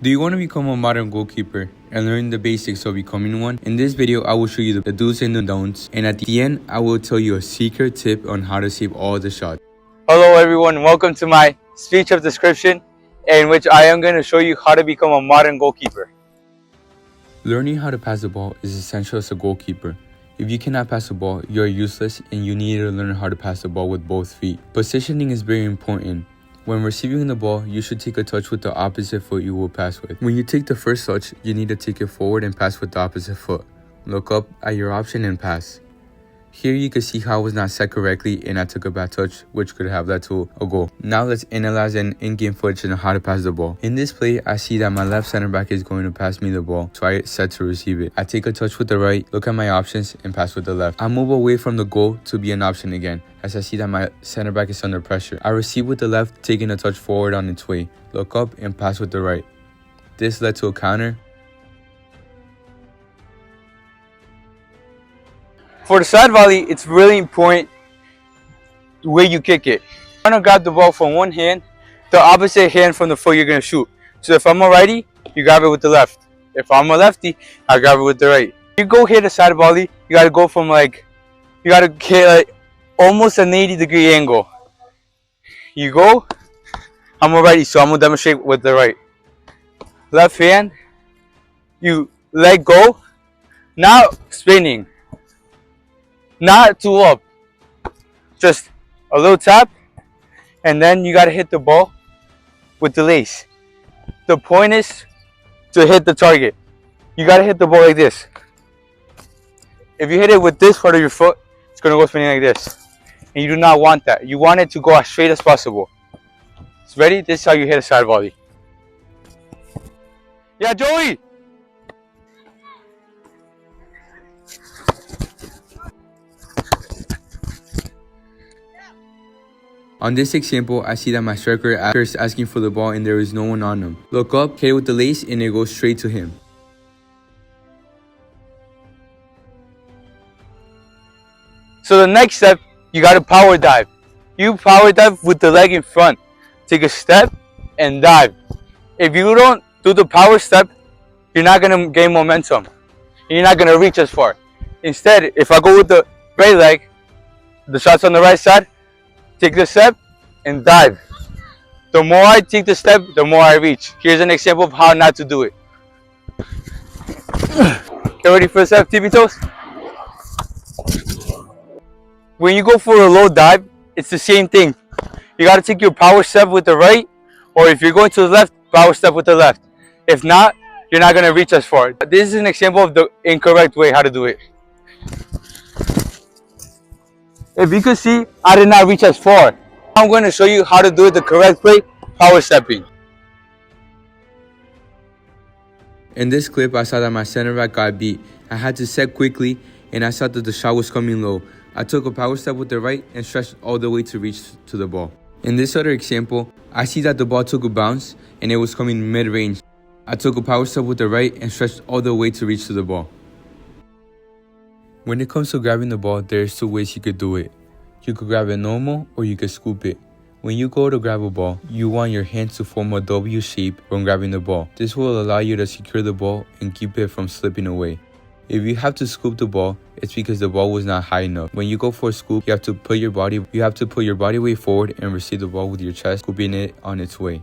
Do you want to become a modern goalkeeper and learn the basics of becoming one? In this video, I will show you the do's and the don'ts, and at the end, I will tell you a secret tip on how to save all the shots. Hello everyone, welcome to my speech of description in which I am going to show you how to become a modern goalkeeper. Learning how to pass the ball is essential as a goalkeeper. If you cannot pass the ball, you are useless and you need to learn how to pass the ball with both feet. Positioning is very important. When receiving the ball, you should take a touch with the opposite foot you will pass with. When you take the first touch, you need to take it forward and pass with the opposite foot. Look up at your option and pass. Here you can see how I was not set correctly and I took a bad touch, which could have led to a goal. Now let's analyze an in-game footage on how to pass the ball. In this play, I see that my left center back is going to pass me the ball, so I set to receive it. I take a touch with the right, look at my options, and pass with the left. I move away from the goal to be an option again, as I see that my center back is under pressure. I receive with the left, taking a touch forward on its way, look up, and pass with the right. This led to a counter. For the side volley, it's really important the way you kick it. You're going to grab the ball from one hand, the opposite hand from the foot you're going to shoot. So if I'm a righty, you grab it with the left. If I'm a lefty, I grab it with the right. You go hit a side volley, you got to go from you got to hit almost an 80-degree angle. You go, I'm a righty, so I'm going to demonstrate with the right. Left hand, you let go, now spinning. Not too up, just a little tap, and then you gotta hit the ball with the lace. The point is to hit the target. You gotta hit the ball like this. If you hit it with this part of your foot, it's gonna go spinning like this. And you do not want that. You want it to go as straight as possible. So ready? This is how you hit a side volley. Yeah, Joey! On this example, I see that my striker is asking for the ball and there is no one on him. Look up, hit it with the lace, and it goes straight to him. So the next step, you gotta power dive. You power dive with the leg in front. Take a step and dive. If you don't do the power step, you're not gonna gain momentum. You're not gonna reach as far. Instead, if I go with the right leg, the shot's on the right side, take the step and dive. The more I take the step, the more I reach. Here's an example of how not to do it. Get ready for the step, tippy toes. When you go for a low dive, it's the same thing. You gotta take your power step with the right, or if you're going to the left, power step with the left. If not, you're not gonna reach as far. This is an example of the incorrect way how to do it. If you could see, I did not reach as far. I'm going to show you how to do it the correct way, power stepping. In this clip, I saw that my center back got beat. I had to set quickly and I saw that the shot was coming low. I took a power step with the right and stretched all the way to reach to the ball. In this other example, I see that the ball took a bounce and it was coming mid-range. I took a power step with the right and stretched all the way to reach to the ball. When it comes to grabbing the ball, there's two ways you could do it. You could grab it normal or you could scoop it. When you go to grab a ball, you want your hands to form a W shape when grabbing the ball. This will allow you to secure the ball and keep it from slipping away. If you have to scoop the ball, it's because the ball was not high enough. When you go for a scoop, you have to put your body weight forward and receive the ball with your chest, scooping it on its way.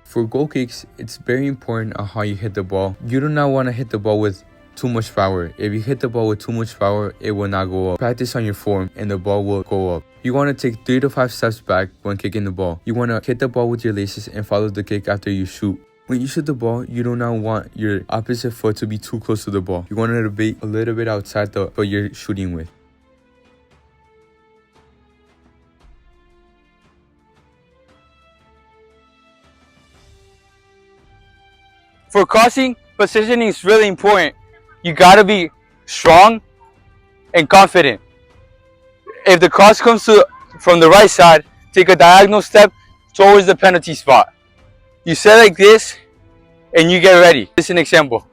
For goal kicks, it's very important on how you hit the ball. You do not want to hit the ball with too much power. If you hit the ball with too much power, it will not go up. Practice on your form and the ball will go up. You want to take 3 to 5 steps back when kicking the ball. You want to hit the ball with your laces and follow the kick after you shoot. When you shoot the ball, you do not want your opposite foot to be too close to the ball. You want it to be a little bit outside the foot you're shooting with. For crossing, positioning is really important. You gotta be strong and confident. If the cross comes from the right side, take a diagonal step towards the penalty spot. You set like this and you get ready. This is an example.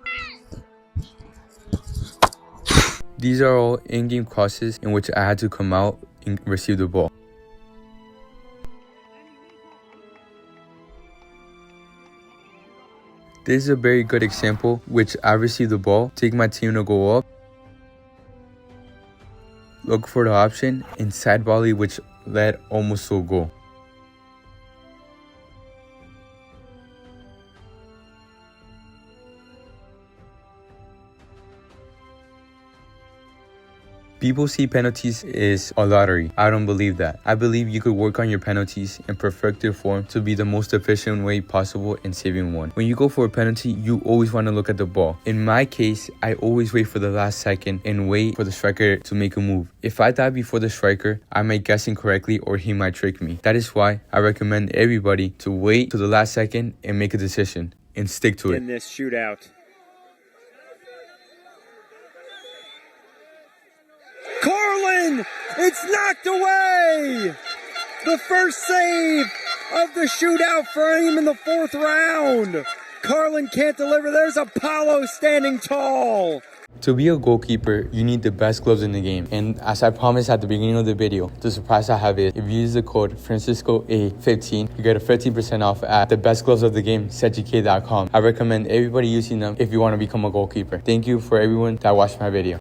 These are all in-game crosses in which I had to come out and receive the ball. This is a very good example, which I receive the ball, take my team to go up, look for the option, and side volley, which led almost to a goal. People see penalties is a lottery. I don't believe that. I believe you could work on your penalties and perfect your form to be the most efficient way possible in saving one. When you go for a penalty, you always want to look at the ball. In my case, I always wait for the last second and wait for the striker to make a move. If I die before the striker, I might guess incorrectly or he might trick me. That is why I recommend everybody to wait to the last second and make a decision and stick to it. In this shootout. Carlin! It's knocked away! The first save of the shootout for him in the 4th round. Carlin can't deliver. There's Apollo standing tall. To be a goalkeeper, you need the best gloves in the game. And as I promised at the beginning of the video, the surprise I have is if you use the code FranciscoA15, you get a 15% off at the best gloves of the game, setgk.com. I recommend everybody using them if you want to become a goalkeeper. Thank you for everyone that watched my video.